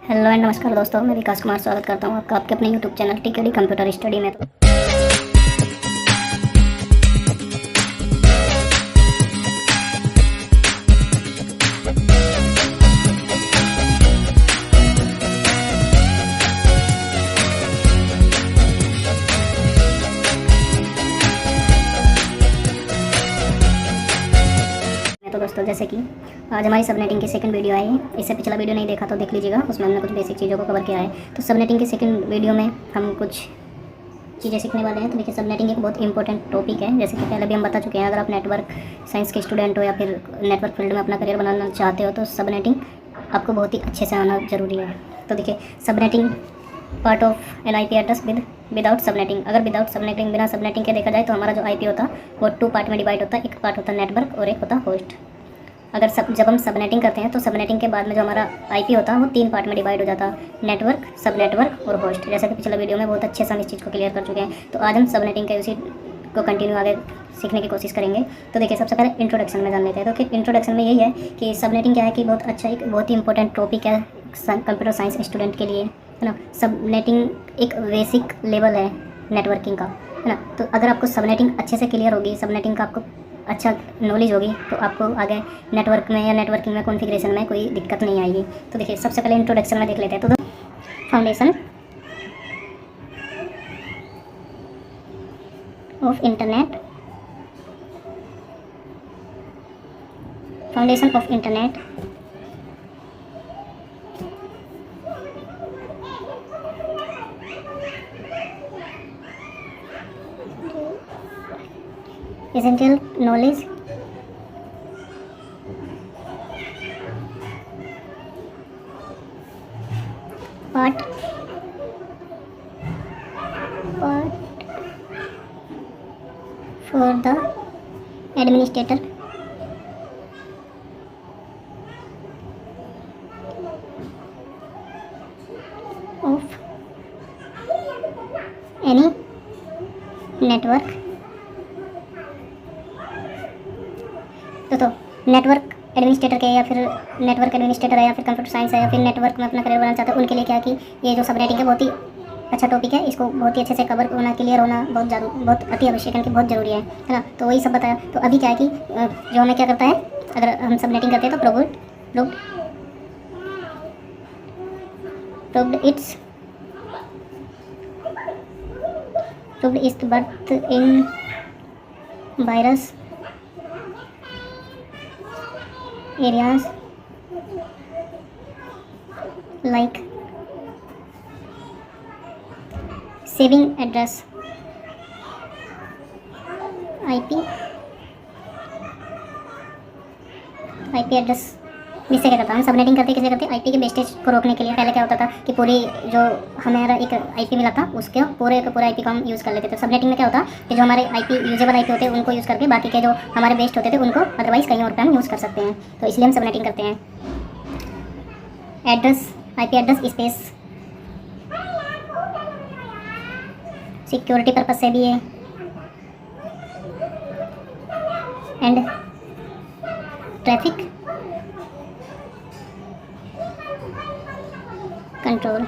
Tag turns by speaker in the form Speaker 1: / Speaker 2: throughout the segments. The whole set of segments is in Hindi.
Speaker 1: हेलो एंड नमस्कार दोस्तों, मैं विकास कुमार स्वागत करता हूँ आपका आपके अपने यूट्यूब चैनल टीकेडी कंप्यूटर स्टडी में। तो दोस्तों, जैसे कि आज हमारी सबनेटिंग की सेकंड वीडियो आई है। इससे पिछला वीडियो नहीं देखा तो देख लीजिएगा, उसमें हमने कुछ बेसिक चीज़ों को कवर किया है। तो सबनेटिंग की सेकंड वीडियो में हम कुछ चीज़ें सीखने वाले हैं। तो देखिए, सबनेटिंग एक बहुत इंपॉर्टेंट टॉपिक है। जैसे कि पहले भी हम बता चुके हैं, अगर आप नेटवर्क साइंस के स्टूडेंट हो या फिर नेटवर्क फील्ड में अपना करियर बनाना चाहते हो तो सबनेटिंग आपको बहुत ही अच्छे से आना ज़रूरी है। तो देखिए, subnetting part of an IP address without subnetting. अगर विदाउट सबनेटिंग, बिना सबनेटिंग के देखा जाए तो हमारा जो IP होता वो 2 पार्ट में डिवाइड होता है। एक पार्ट होता है नेटवर्क और एक होता होस्ट। अगर जब हम सबनेटिंग करते हैं तो सबनेटिंग के बाद में जो हमारा IP होता है वो 3 पार्ट में डिवाइड हो जाता है, नेटवर्क, सब नेटवर्क और होस्ट। जैसे कि पिछला वीडियो में बहुत अच्छे से हम इस चीज़ को क्लियर कर चुके हैं। तो आज हम सबनेटिंग के उसी को कंटिन्यू आगे सीखने की कोशिश करेंगे। तो देखिए, सबसे पहले इंट्रोडक्शन में जान लेते हैं। तो इंट्रोडक्शन में यही है कि सबनेटिंग क्या है कि बहुत अच्छा, एक बहुत ही इंपॉर्टेंट टॉपिक है कंप्यूटर साइंस स्टूडेंट के लिए, है ना। सबनेटिंग एक बेसिक लेवल है नेटवर्किंग का, है ना। तो अगर आपको सबनेटिंग अच्छे से क्लियर होगी, सबनेटिंग का आपको अच्छा नॉलेज होगी, तो आपको आगे नेटवर्क में या नेटवर्किंग में कॉन्फ़िगरेशन में कोई दिक्कत नहीं आएगी। तो देखिए, सबसे पहले इंट्रोडक्शन में देख लेते हैं। तो foundation of internet, foundation of internet essential knowledge part for the administrator of any network। तो नेटवर्क एडमिनिस्ट्रेटर के, या फिर नेटवर्क एडमिनिस्ट्रेटर है, या फिर कंप्यूटर साइंस है, या फिर नेटवर्क में अपना करियर बनाना चाहते हैं, उनके लिए क्या है कि ये जो सबनेटिंग है बहुत ही अच्छा टॉपिक है। इसको बहुत ही अच्छे से कवर होना, क्लियर होना बहुत अति आवश्यक है, कि बहुत ज़रूरी है ना। तो वही सब बताया। तो अभी क्या है कि जो हमें क्या करता है, अगर हम सबनेटिंग करते हैं तो proved its birth in virus areas like saving address, IP address. इससे क्या करता है, हम सबनेटिंग करते किसे करते हैं, IP के वेस्टेज को रोकने के लिए। पहले क्या होता था कि पूरी जो हमारा एक IP मिला था उसके पूरे का पूरा IP को हम यूज़ कर लेते थे। सबनेटिंग में क्या होता कि जो हमारे यूजेबल IP होते हैं उनको यूज़ करके बाकी के जो हमारे बेस्ट होते थे उनको अदरवाइज़ कहीं और पे हम यूज़ कर सकते हैं। तो इसलिए हम सबनेटिंग करते हैं। Address, IP address space security purpose से भी है, एंड ट्रैफिक कंट्रोल।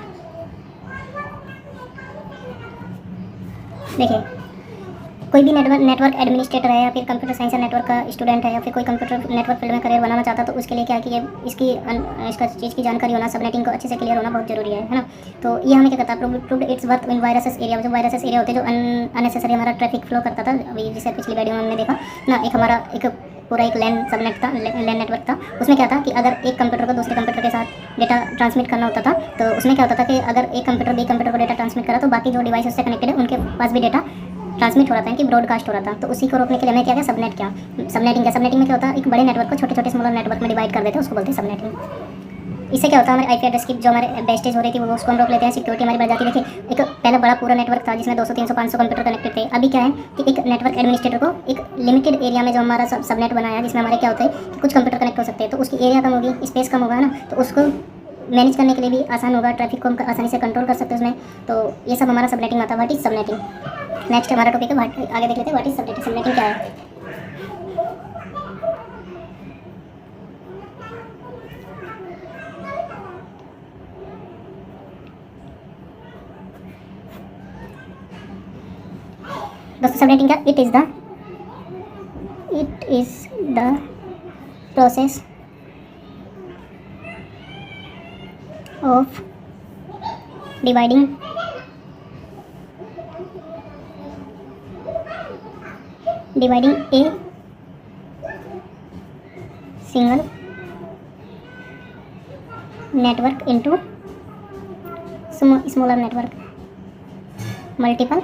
Speaker 1: देखिए, कोई भी नेटवर्क एडमिनिस्ट्रेटर है, या फिर कंप्यूटर साइंस या नेटवर्क का स्टूडेंट है, या फिर कोई कंप्यूटर नेटवर्क फील्ड में करियर बनाना चाहता है, तो उसके लिए क्या है कि ये इसका चीज़ की जानकारी होना, सबनेटिंग को अच्छे से क्लियर होना बहुत ज़रूरी है ना। तो ये हमें क्या करता है, proved it's worth in viruses area. जो वायरसेस एरिया होते हैं, जो अननेसेसरी हमारा ट्रैफिक फ्लो करता था, अभी जैसे पिछली वीडियो में हमने देखा ना, एक हमारा पूरा एक लैन नेटवर्क था। उसमें क्या था कि अगर एक कंप्यूटर को दूसरे कंप्यूटर के साथ डेटा ट्रांसमिट करना होता था, तो उसमें क्या होता था कि अगर एक कंप्यूटर बी कंप्यूटर को डेटा ट्रांसमिट करा तो बाकी जो डिवाइस उससे कनेक्टेड है उनके पास भी डेटा ट्रांसमिट हो रहा था, कि ब्रॉडकास्ट हो रहा था। तो उसी को रोकने के लिए हमने क्या किया, सबनेटिंग में क्या होता है, एक बड़े नेटवर्क को छोटे छोटे स्मॉलर नेटवर्क में डिवाइड कर देते हैं, उसको बोलते हैं सबनेटिंग। इससे क्या होता है, हमारे IP एड्रेस की जो हमारे वेस्टेज हो रही थी वो उसको हम रोक लेते हैं, सिक्योरिटी हमारी बढ़ जाती है। देखिए, एक पहले बड़ा पूरा नेटवर्क था जिसमें 200, 300, 500 कंप्यूटर कनेक्टेड थे। अभी क्या है कि एक नेटवर्क एडमिनिस्ट्रेटर को एक लिमिटेड एरिया में जो हमारा सबनेट बनाया है, जिसमें हमारे क्या होता है कि कुछ कंप्यूटर कनेक्ट हो सकते हैं, तो उसकी एरिया कम होगी, स्पेस कम होगा ना, तो उसको मैनेज करने के लिए भी आसान होगा, ट्रैफिक को हम आसानी से कंट्रोल कर सकते हैं उसमें। तो ये सब हमारा सबनेटिंग आता है। What is subnetting. नेक्स्ट हमारा टॉपिक है, आगे देख लेते हैं व्हाट इज सबनेटिंग। सबनेटिंग क्या है। दोस्तों सबनेटिंग का it is the process of dividing a single network into smaller network multiple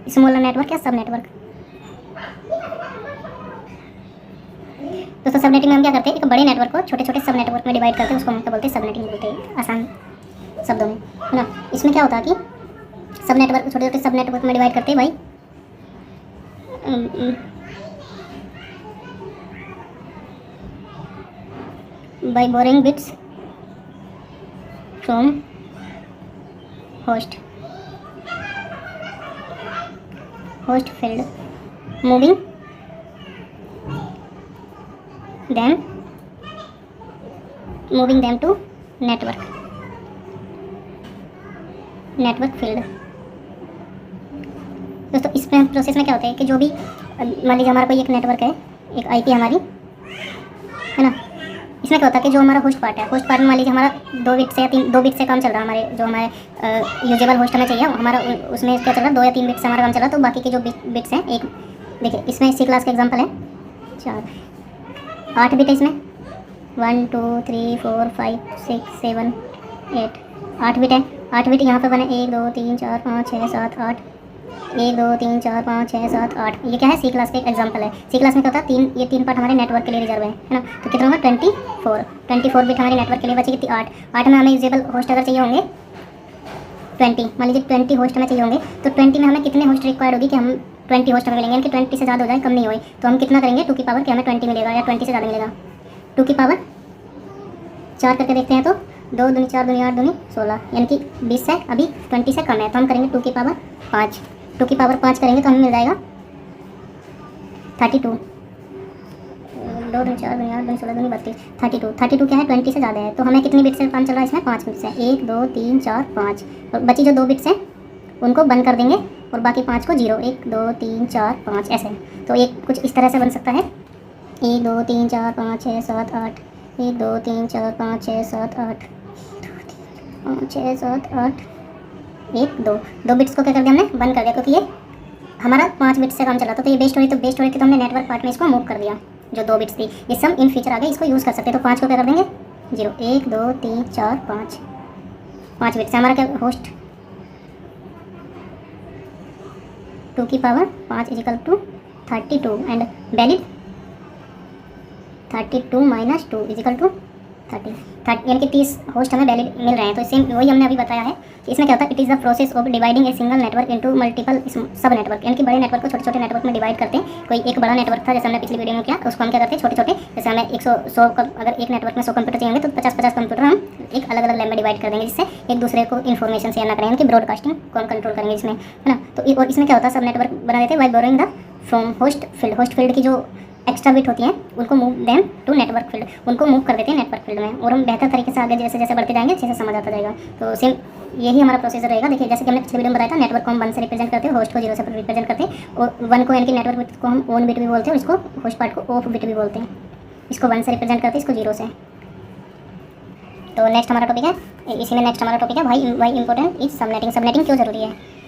Speaker 1: smaller network या सब नेटवर्क। दोस्तों सबनेटिंग में हम क्या करते हैं, एक बड़े नेटवर्क को छोटे छोटे सब नेटवर्क में डिवाइड करते हैं, उसको हम क्या बोलते हैं, सबनेटिंग बोलते हैं आसान शब्दों में, है ना। इसमें क्या होता है कि सब नेटवर्क छोटे छोटे सब नेटवर्क में डिवाइड करते हैं भाई by borrowing bits from host field, moving them to network field। दोस्तों इस प्रोसेस में क्या होता है कि जो भी मान लीजिए हमारा कोई एक नेटवर्क है, एक आईपी हमारी, है ना। इसमें क्या होता है कि जो हमारा होस्ट पार्ट है, होस्ट पार्ट में मान लीजिए हमारा 2 बिट से या 2 बिट से काम चल रहा है, हमारे जो हमारे यूजेबल होस्ट हमें चाहिए हमारा, उसमें क्या चल रहा है 2 या 3 बिट से हमारा काम चल रहा है। तो बाकी के जो बिट्स हैं, एक देखिए इसमें सी क्लास का एग्जांपल है 8 बिट है इसमें, 1 2 3 4 5 6 7 8 8 बिट है। 8 बिट यहाँ पे बने 1 2 3 4 5 6 7 8 1 2 3 4 5 6 7 8। ये क्या है, सी क्लास का एक एग्जांपल है। सी क्लास में क्या होता है, ये 3 पार्ट हमारे नेटवर्क के लिए रिजर्व है ना। तो कितना होगा 24 बिट हमारे नेटवर्क के लिए बची, कितनी 8 में हमें यूजेबल होस्ट अगर चाहिए होंगे 20, मान लीजिए 20 होस्ट हमें चाहिए होंगे, तो 20 में हमें कितने होस्ट रिक्वायर्ड होगी कि हम 20 होस्ट हमें मिलेंगे, यानी कि 20 से ज़्यादा हो जाए, कम नहीं होए, तो हम कितना करेंगे 2 की पावर कि हमें 20 मिलेगा या 20 से ज़्यादा मिलेगा। 2 की पावर 4 करके देखते हैं तो 2 दूनी 4 दूनी 8 दूनी 16, यानी कि 20 से अभी 20 से कम है, तो हम करेंगे 2 की पावर 5। 2 की पावर 5 करेंगे तो हमें मिल जाएगा 32। 2 दूनी 4 दूनी 8 दूनी 16 दूनी 32, 32 क्या है 20 से ज़्यादा है। तो हमें कितनी बिट से काम चल रहा है इसमें, 5 बिट से, 1 2 3 4 5, और बची जो 2 बिट्स हैं उनको बंद कर देंगे और बाकी 5 को 0 1 2 3 4 5 ऐसे। तो एक कुछ इस तरह से बन सकता है 1 2 3 4 5 6 7 8, 1 2 3 4 5 6 7 8, 5 6 7 8 1 2 बिट्स को क्या कर दिया हमने, बंद कर दिया, क्योंकि ये हमारा 5 बिट्स से काम चला था। तो ये बेस्ट हो रही, तो बेस्ट हो रही थी, तो हमने नेटवर्क पार्ट में इसको मूव कर दिया, जो 2 बिट्स थी। ये सम इन फीचर आ गए, इसको यूज़ कर सकते हैं। तो 5 को क्या कर देंगे 0 1 2 3 4 5 बिट्स हमारा क्या होस्ट 2 की power 5 is equal to 32 and valid 32 minus 2 is equal to 30, यानी कि 30 होस्ट हमें वैलिड मिल रहे हैं। तो सेम वही हमने अभी बताया है कि इसमें क्या होता है, it is the process of dividing a single network into multiple सब नेटवर्क, यानी कि बड़े नेटवर्क को छोटे छोटे नेटवर्क में डिवाइड करते हैं। कोई एक बड़ा नेटवर्क था, जैसे हमने पिछली वीडियो में किया, उसको हम क्या करते हैं छोटे छोटे, जैसे हमें 100 अगर एक नेटवर्क में 100 कंप्यूटर चाहिए होंगे तो 50 कंप्यूटर हम एक अलग अलग लैब में डिवाइड कर देंगे, जिससे एक दूसरे को इन्फॉर्मेशन शेयर ना करें, यानी कि ब्रॉडकास्टिंग कौन कंट्रोल करेंगे इसमें, है ना। तो और इसमें क्या होता है, सब नेटवर्क बना देते हैं by borrowing the from host field की जो एक्स्ट्रा बिट होती हैं उनको move them to network field, उनको मूव कर देते हैं नेटवर्क फील्ड में, और हम बेहतर तरीके से आगे जैसे जैसे बढ़ते जाएंगे अच्छे से समझ आता जाएगा। तो सेम यही हमारा प्रोसीजर रहेगा। देखिए जैसे कि हमने पिछले वीडियो में बताया था, नेटवर्क को हम 1 से रिप्रेजेंट करते हैं, होस्ट को 0 से रिप्रेजेंट करते हैं, और 1 को यानी कि नेटवर्क बिट को हम ऑन बिट भी बोलते हैं, और इसको होस्ट पार्ट को ऑफ बिट भी बोलते हैं। इसको 1 से रिप्रेजेंट करते हैं, इसको 0 से। तो नेक्स्ट हमारा टॉपिक है, इसी में नेक्स्ट हमारा टॉपिक है why important is subnetting. Subnetting क्यों ज़रूरी है।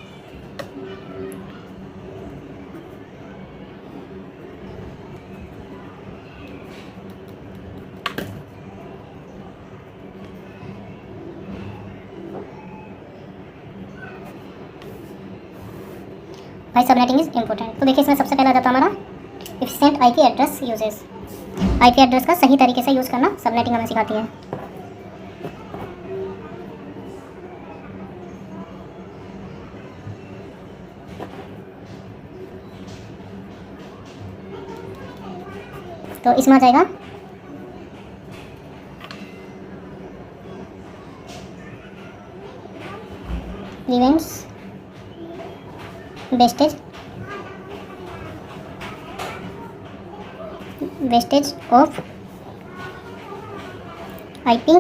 Speaker 1: भाई सबनेटिंग इज इंपॉर्टेंट। तो देखिए इसमें सबसे पहला आ जाता है हमारा efficient IP address uses. IP address का सही तरीके से यूज़ करना सबनेटिंग हमें सिखाती है। तो इसमें आ जाएगा events wastage of IP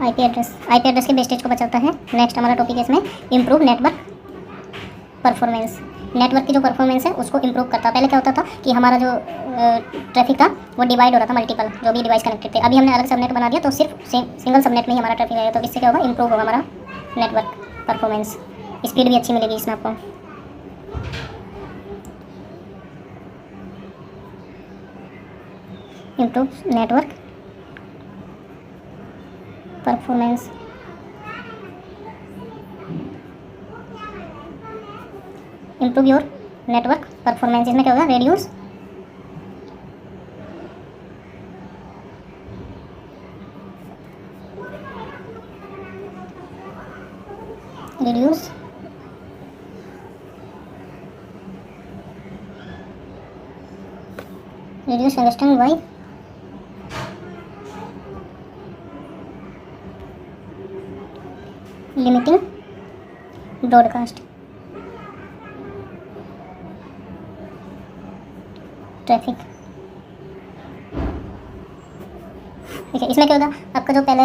Speaker 1: IP address के वेस्टेज को बचाता है। नेक्स्ट हमारा टॉपिक है इसमें इम्प्रूव नेटवर्क परफॉर्मेंस। नेटवर्क की जो परफॉर्मेंस है उसको इम्प्रूव करता है। पहले क्या होता था कि हमारा जो ट्रैफिक था वो डिवाइड हो रहा था मल्टीपल जो भी डिवाइस कनेक्टेड थे। अभी हमने अलग सबनेट बना दिया तो सिर्फ सिंगल सबनेट में ही हमारा ट्रैफिक आएगा। तो इससे क्या होगा, इम्प्रूव होगा हमारा नेटवर्क परफॉर्मेंस, स्पीड भी अच्छी मिलेगी इसमें आपको। Improve network performance, improve your network performance. इसमें क्या होगा, reduce congestion by limiting broadcast traffic. ठीक है, इसमें क्या होगा, आपका जो पहले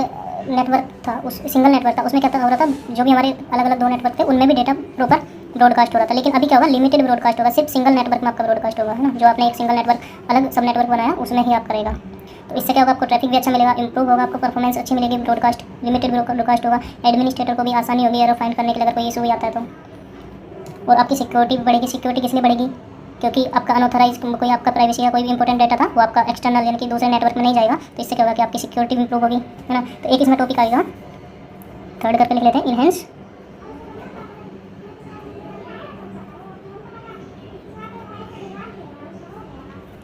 Speaker 1: नेटवर्क था उस सिंगल नेटवर्क था उसमें क्या हो रहा था, जो भी हमारे अलग अलग दो नेटवर्क थे उनमें भी डेटा प्रॉपर ब्रॉडकास्ट हो रहा था। लेकिन अभी क्या होगा, लिमिटेड ब्रॉडकास्ट होगा, सिर्फ सिंगल नेटवर्क में आपका ब्रॉडकास्ट होगा, है ना। जो आपने एक सिंगल नेटवर्क अलग सब नेटवर्क बनाया उसमें ही आप करेगा। तो इससे क्या होगा, आपको ट्रैफिक भी अच्छा मिलेगा, इंप्रूव होगा, आपको परफॉर्मेंस अच्छी मिलेगी, ब्रॉडकास्ट लिमिटेड ब्रॉडकास्ट होगा, एडमिनिस्ट्रेटर को भी आसानी होगी एरर फाइंड करने के लिए अगर कोई इशू भी आता है तो। और आपकी सिक्योरिटी भी बढ़ेगी। सिक्योरिटी किस लिए बढ़ेगी, क्योंकि आपका अनऑथराइज कोई आपका प्राइवेसी या कोई भी इंपॉर्टेंट डाटा था वो आपका एक्सटर्नल यानी कि दूसरे नेटवर्क में नहीं जाएगा। तो इससे क्या होगा कि आपकी सिक्योरिटी भी इंप्रूव होगी, है ना। तो एक इसमें टॉपिक आएगा, थर्ड करके लिख लेते हैं, इनहेंस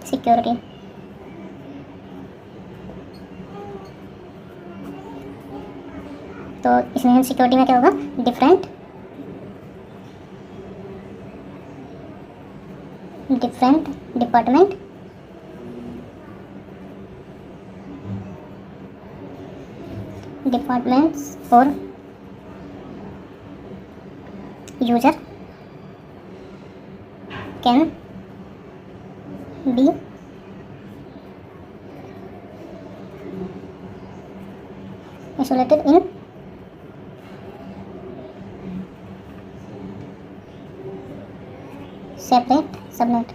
Speaker 1: सिक्योरिटी। तो इसमें सिक्योरिटी में क्या होगा, डिफरेंट डिपार्टमेंट डिपार्टमेंट्स और user can be isolated in separate subnet.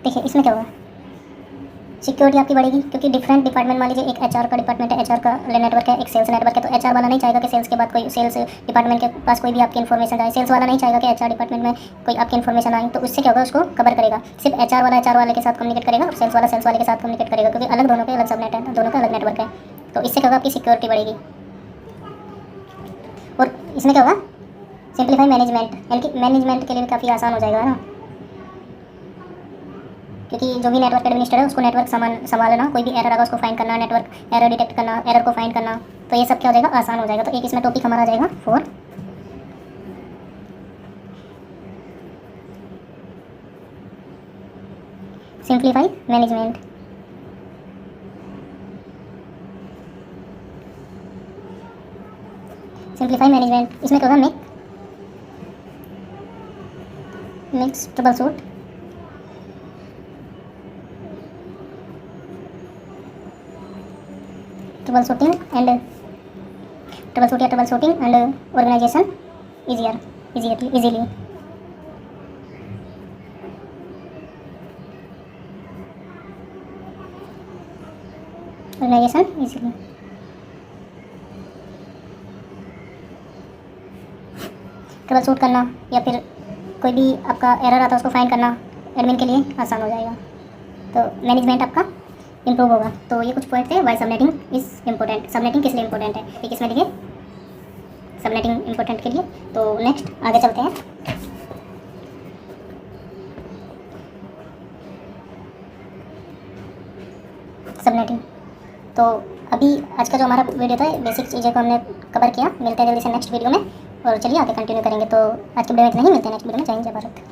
Speaker 1: देखिए इसमें क्या होगा, सिक्योरिटी आपकी बढ़ेगी क्योंकि डिफरेंट डिपार्टमेंट, मान लीजिए एक एचआर का डिपार्टमेंट है, एचआर का नेटवर्क है, एक सेल्स नेटवर्क है। तो एचआर वाला नहीं चाहेगा कि सेल्स के बाद कोई सेल्स डिपार्टमेंट के पास कोई भी आपकी इन्फॉर्मेशन जाए, सेल्स वाला नहीं चाहेगा कि एचआर डिपार्टमेंट में कोई आपकी इन्फॉर्मेशन आए। तो उससे क्या होगा, उसको कवर करेगा। सिर्फ एचआर वाला एचआर वाले के साथ कम्युनिकेट करेगा और सेल्स वाला सेल्स वाले के साथ कम्युनिकेट करेगा, क्योंकि अलग दोनों के अलग सबनेट है, दोनों का अलग नेटवर्क है। तो इससे क्या होगा, आपकी सिक्योरिटी बढ़ेगी। और इसमें क्या होगा, सिंप्लीफाई मैनेजमेंट, यानी कि मैनेजमेंट के लिए भी काफ़ी आसान हो जाएगा ना, क्योंकि जो भी नेटवर्क एडमिनिस्ट्रेटर है उसको नेटवर्क संभालना, कोई भी एरर आएगा उसको फाइंड करना, नेटवर्क एरर डिटेक्ट करना, एरर को फाइंड करना, तो ये सब क्या हो जाएगा, आसान हो जाएगा। तो एक इसमें टॉपिक हमारा आ जाएगा 4 सिंप्लीफाई मैनेजमेंट। सिंप्लीफाई मैनेजमेंट इसमें क्या होगा, mix troubleshoot troubleshooting and organization easily। Organization easily. Troubleshoot करना या फिर कोई भी आपका एरर आता है उसको फाइंड करना एडमिन के लिए आसान हो जाएगा। तो मैनेजमेंट आपका इंप्रूव होगा। तो ये कुछ पॉइंट थे, why subnetting is important. Subnetting किस लिए इम्पोर्टेंट है, ठीक, इसमें लिखिए सबनेटिंग इम्पोर्टेंट के लिए। तो नेक्स्ट आगे चलते हैं। सबनेटिंग, तो अभी आज का जो हमारा वीडियो था बेसिक चीज़ों को हमने कवर किया। मिलते हैं जल्दी से नेक्स्ट वीडियो में, और चलिए आगे कंटिन्यू करेंगे। तो आज के वीडियो में इतना ही, मिलते हैं नेक्स्ट वीडियो में। जय हिंद, जय भारत।